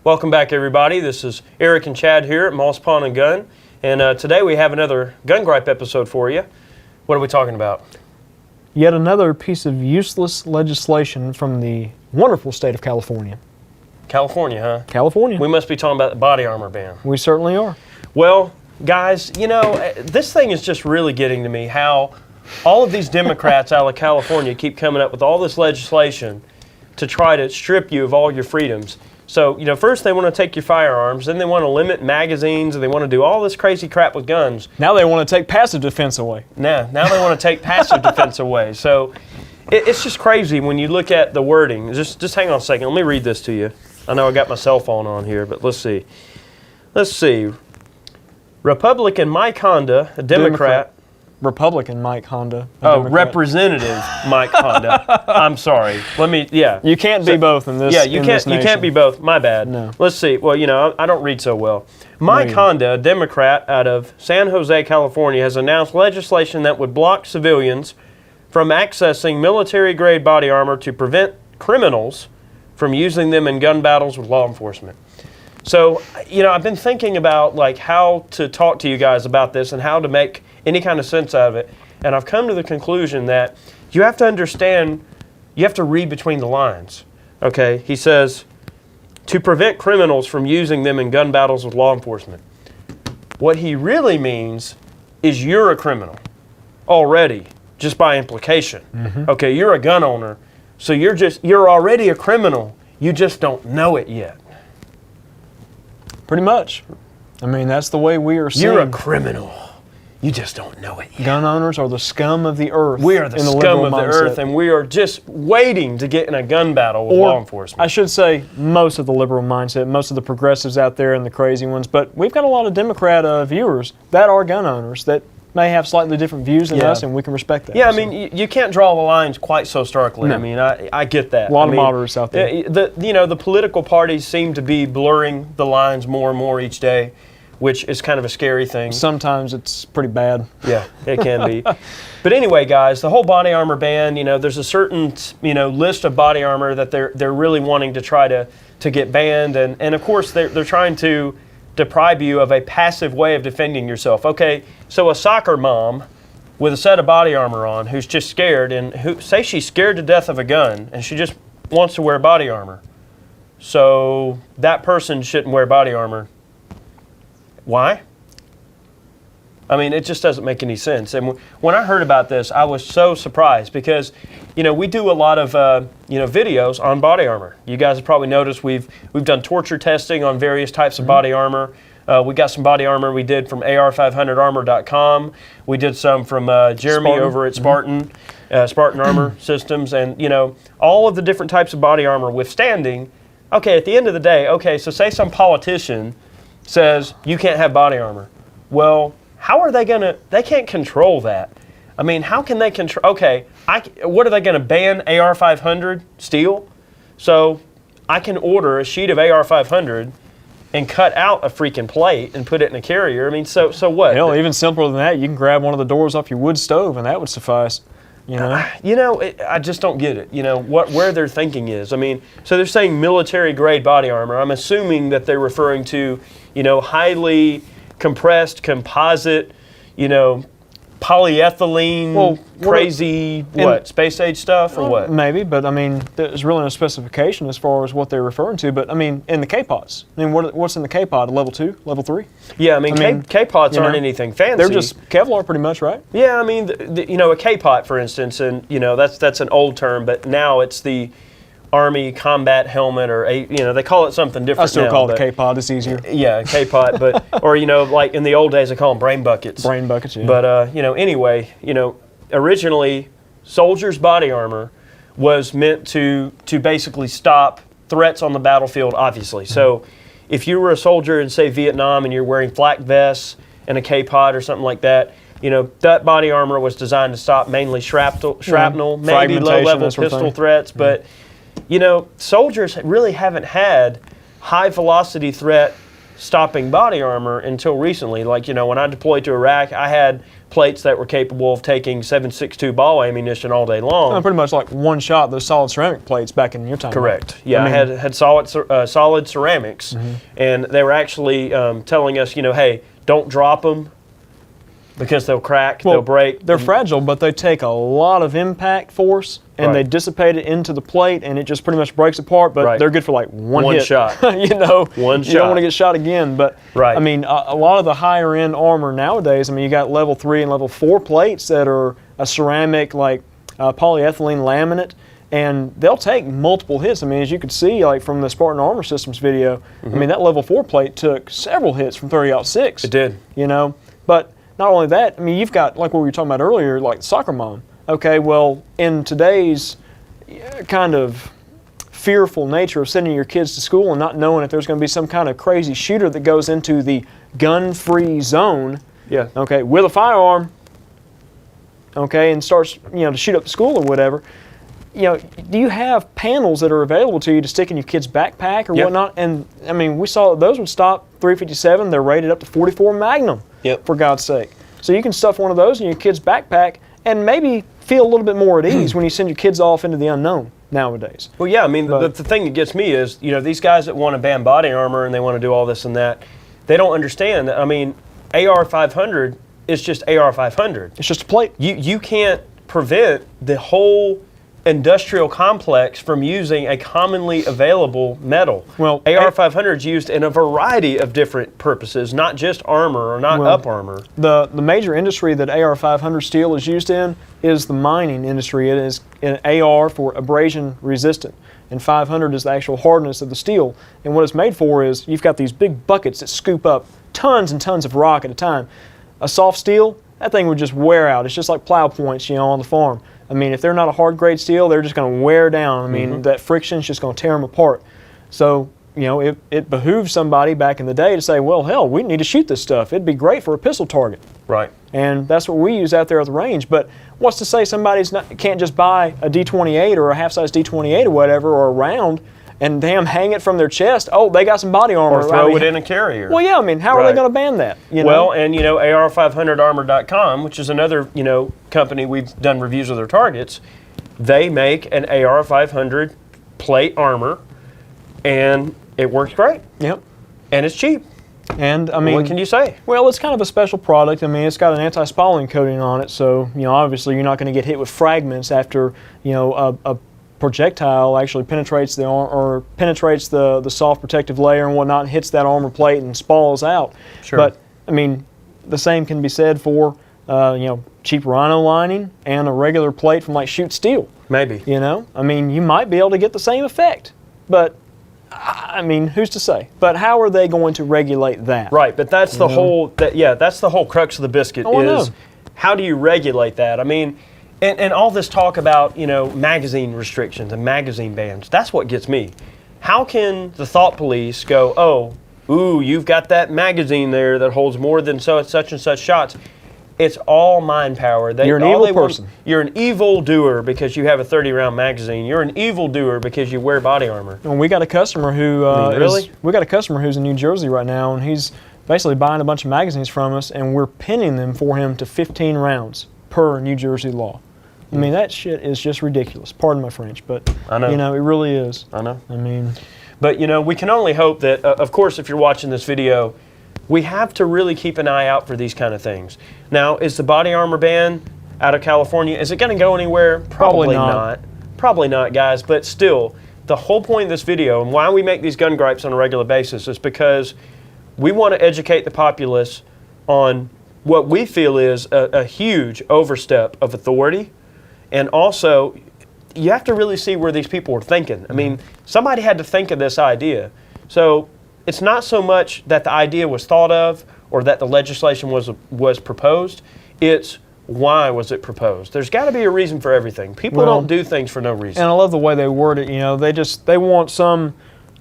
Welcome back, everybody. This is Eric and Chad here at Moss Pawn and Gun, and today we have another Gun Gripe episode for you. What are we talking about? Yet another piece of useless legislation from the wonderful state of California. California, huh? California. We must be talking about the body armor ban. We certainly are. Well, guys, you know, this thing is just really getting to me, how all of these Democrats out of California keep coming up with all this legislation to try to strip you of all your freedoms. So, you know, first they want to take your firearms, then they want to limit magazines, and they want to do all this crazy crap with guns. Now they want to take passive defense away. Now they want to take passive defense away. So it's just crazy when you look at the wording. Just hang on a second. Let me read this to you. I know I got my cell phone on here, but let's see. Republican Mike Honda, a Democrat. Republican Mike Honda. Representative Mike Honda. I'm sorry. You can't be both in this. Yeah, you can't be both. My bad. No. Let's see. Well, you know, I don't read so well. Mike Honda, a Democrat out of San Jose, California, has announced legislation that would block civilians from accessing military-grade body armor to prevent criminals from using them in gun battles with law enforcement. So, you know, I've been thinking about like how to talk to you guys about this and how to make any kind of sense out of it. And I've come to the conclusion that you have to understand, you have to read between the lines. Okay, he says, to prevent criminals from using them in gun battles with law enforcement. What he really means is you're a criminal already, just by implication. Mm-hmm. Okay, you're a gun owner, so you're already a criminal. You just don't know it yet. Pretty much. I mean, that's the way we are seeing. You're a criminal. You just don't know it yet. Gun owners are the scum of the earth. We are the scum of the earth, and we are just waiting to get in a gun battle with law enforcement. I should say most of the liberal mindset, most of the progressives out there and the crazy ones, but we've got a lot of Democrat viewers that are gun owners that may have slightly different views than us, and we can respect that. Yeah, I mean, you can't draw the lines quite so starkly. No. I mean, I get that. A lot of moderates out there. The political parties seem to be blurring the lines more and more each day, which is kind of a scary thing. Sometimes it's pretty bad. Yeah, it can be. But anyway, guys, the whole body armor ban, you know, there's a certain, you know, list of body armor that they're really wanting to try to get banned. And of course, they're trying to deprive you of a passive way of defending yourself. Okay, so a soccer mom with a set of body armor on who's just scared, and say she's scared to death of a gun, and she just wants to wear body armor. So that person shouldn't wear body armor. Why? I mean, it just doesn't make any sense. And when I heard about this, I was so surprised because, you know, we do a lot of, videos on body armor. You guys have probably noticed we've done torture testing on various types of body armor. We got some body armor we did from ar500armor.com. We did some from Jeremy over at Spartan Armor Systems. And, you know, all of the different types of body armor withstanding. Okay, at the end of the day, okay, so say some politician says you can't have body armor. Well, how are they they can't control that. I mean, how can they control, okay, what are they going to ban AR-500 steel? So I can order a sheet of AR-500 and cut out a freaking plate and put it in a carrier. I mean, so what? Hell, even simpler than that, you can grab one of the doors off your wood stove and that would suffice. You know? I just don't get it. You know, where their thinking is. I mean, so they're saying military-grade body armor. I'm assuming that they're referring to, you know, highly compressed composite, you know, polyethylene, space-age stuff, or what? Maybe, but I mean, there's really no specification as far as what they're referring to. But I mean, in the K-pods, I mean, what's in the K-pod? Level 2, level 3? Yeah, I mean K-pods aren't anything fancy. They're just Kevlar, pretty much, right? Yeah, I mean, you know, a K-pod, for instance, and you know, that's an old term, but now it's the Army combat helmet, or they call it something different. I still call it a K-pod. It's easier. Yeah, K-pod, but or you know, like in the old days, they call them brain buckets. Brain buckets, yeah. But you know, anyway, you know, originally, soldiers' body armor was meant to basically stop threats on the battlefield. Obviously, so if you were a soldier in, say, Vietnam, and you're wearing flak vests and a K-pod or something like that, you know, that body armor was designed to stop mainly shrapnel, maybe low-level pistol threats, but you know, soldiers really haven't had high-velocity threat stopping body armor until recently. Like, you know, when I deployed to Iraq, I had plates that were capable of taking 7.62 ball ammunition all day long. Pretty much like one shot, those solid ceramic plates back in your time. Correct. Yeah, I had solid ceramics, and they were actually telling us, you know, hey, don't drop them because they'll crack, they'll break. They're fragile, but they take a lot of impact force, and they dissipate it into the plate, and it just pretty much breaks apart, but they're good for like one hit. Shot. You know, one shot. You don't want to get shot again, but I mean, a lot of the higher end armor nowadays, I mean, you got level 3 and level 4 plates that are a ceramic, like polyethylene laminate, and they'll take multiple hits. I mean, as you could see, like from the Spartan Armor Systems video, I mean, that level 4 plate took several hits from 30-06. It did. You know, but not only that, I mean, you've got, like what we were talking about earlier, like soccer mom. Okay, well, in today's kind of fearful nature of sending your kids to school and not knowing if there's going to be some kind of crazy shooter that goes into the gun-free zone, okay, with a firearm, okay, and starts, you know, to shoot up the school or whatever, you know, do you have panels that are available to you to stick in your kid's backpack or whatnot? And, I mean, we saw those would stop .357. They're rated up to .44 Magnum, for God's sake. So you can stuff one of those in your kid's backpack and maybe feel a little bit more at ease when you send your kids off into the unknown nowadays. Well, yeah, I mean, the thing that gets me is, you know, these guys that want to ban body armor and they want to do all this and that, they don't understand that, I mean, AR-500 is just AR-500. It's just a plate. You can't prevent the whole industrial complex from using a commonly available metal. Well, AR-500 is used in a variety of different purposes, not just armor or not up armor. The major industry that AR-500 steel is used in is the mining industry. It is an AR for abrasion resistant, and 500 is the actual hardness of the steel. And what it's made for is you've got these big buckets that scoop up tons and tons of rock at a time. A soft steel, that thing would just wear out. It's just like plow points, you know, on the farm. I mean, if they're not a hard grade steel, they're just going to wear down. I mean, that friction's just going to tear them apart. So, you know, it behooves somebody back in the day to say, well, hell, we need to shoot this stuff. It'd be great for a pistol target. Right. And that's what we use out there at the range. But what's to say somebody's can't just buy a D28 or a half-size D28 or whatever, or a round, and damn, hang it from their chest. Oh, they got some body armor. Or throw it in a carrier. Well, yeah, I mean, how are they going to ban that? You know? Well, and, you know, AR500armor.com, which is another, you know, company we've done reviews of their targets, they make an AR500 plate armor, and it works great. Yep. And it's cheap. And, I mean, what can you say? Well, it's kind of a special product. I mean, it's got an anti-spalling coating on it, so, you know, obviously you're not going to get hit with fragments after, you know, a projectile actually penetrates the soft protective layer and whatnot, hits that armor plate and spalls out. Sure. But I mean, the same can be said for you know, cheap rhino lining and a regular plate from like Shoot Steel. Maybe. You know, I mean, you might be able to get the same effect, but I mean, who's to say? But how are they going to regulate that? Right, but that's the whole that's the whole crux of the biscuit is how do you regulate that? I mean, and all this talk about, you know, magazine restrictions and magazine bans, that's what gets me. How can the thought police go, oh, ooh, you've got that magazine there that holds more than such and such shots? It's all mind power. You're an evil person. You're an evil doer because you have a 30-round magazine. You're an evil doer because you wear body armor. And we got a customer who we got a customer who's in New Jersey right now, and he's basically buying a bunch of magazines from us, and we're pinning them for him to 15 rounds per New Jersey law. I mean, that shit is just ridiculous. Pardon my French, but I know. You know, it really is. I know. I mean, but you know, we can only hope that, of course, if you're watching this video, we have to really keep an eye out for these kind of things. Now, is the body armor ban out of California, is it going to go anywhere? Probably not. Probably not, guys. But still, the whole point of this video and why we make these gun gripes on a regular basis is because we want to educate the populace on what we feel is a huge overstep of authority. And also, you have to really see where these people are thinking. I mean, somebody had to think of this idea. So it's not so much that the idea was thought of or that the legislation was proposed. It's why was it proposed? There's got to be a reason for everything. People don't do things for no reason. And I love the way they word it. You know, they want some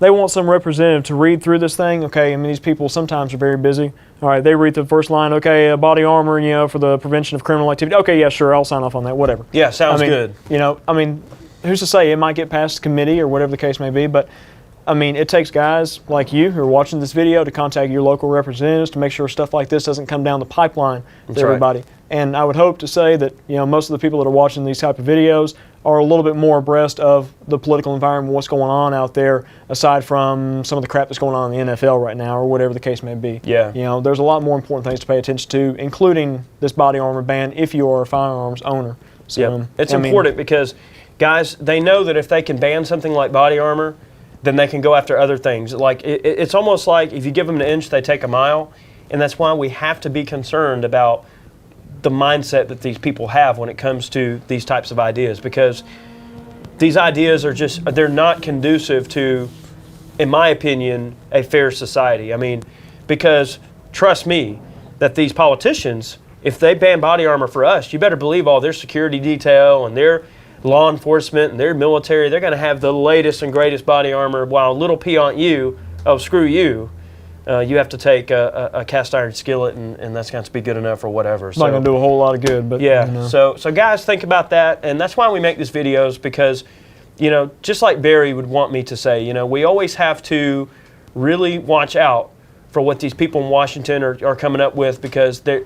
representative to read through this thing. Okay, I mean, these people sometimes are very busy. All right, they read the first line. Okay, body armor, you know, for the prevention of criminal activity. Okay, yeah, sure, I'll sign off on that. Whatever. Yeah, sounds good. You know, I mean, who's to say it might get past committee or whatever the case may be, but I mean, it takes guys like you who are watching this video to contact your local representatives to make sure stuff like this doesn't come down the pipeline to everybody. And I would hope to say that, you know, most of the people that are watching these type of videos are a little bit more abreast of the political environment, what's going on out there, aside from some of the crap that's going on in the NFL right now, or whatever the case may be. Yeah. You know, there's a lot more important things to pay attention to, including this body armor ban if you are a firearms owner. So, yeah. It's important because, guys, they know that if they can ban something like body armor, then they can go after other things. Like it's almost like if you give them an inch, they take a mile, and that's why we have to be concerned about the mindset that these people have when it comes to these types of ideas, because these ideas are just, they're not conducive to, in my opinion, a fair society. I mean, because trust me, that these politicians, if they ban body armor for us, you better believe all their security detail and their law enforcement and their military, they're going to have the latest and greatest body armor, while little peon you, oh, screw you, you have to take a cast iron skillet and that's going to be good enough or whatever. It's not going to do a whole lot of good. But yeah, you know. so guys, think about that, and that's why we make these videos, because, you know, just like Barry would want me to say, you know, we always have to really watch out for what these people in Washington are coming up with, because they're,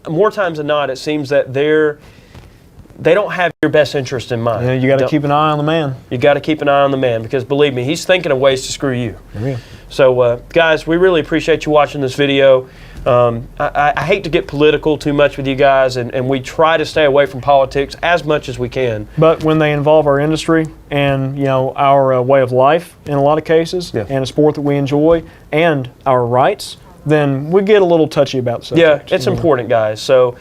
more times than not, it seems that they don't have your best interest in mind. Yeah, you got to keep an eye on the man. You got to keep an eye on the man, because believe me, he's thinking of ways to screw you. Yeah. So, guys, we really appreciate you watching this video. I hate to get political too much with you guys, and we try to stay away from politics as much as we can. But when they involve our industry and, you know, our way of life in a lot of cases, yeah, and a sport that we enjoy, and our rights, then we get a little touchy about the subject. Yeah, it's important, guys. So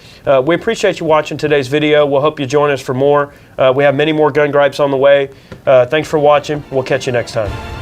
we appreciate you watching today's video. We'll hope you join us for more. We have many more gun gripes on the way. Thanks for watching. We'll catch you next time.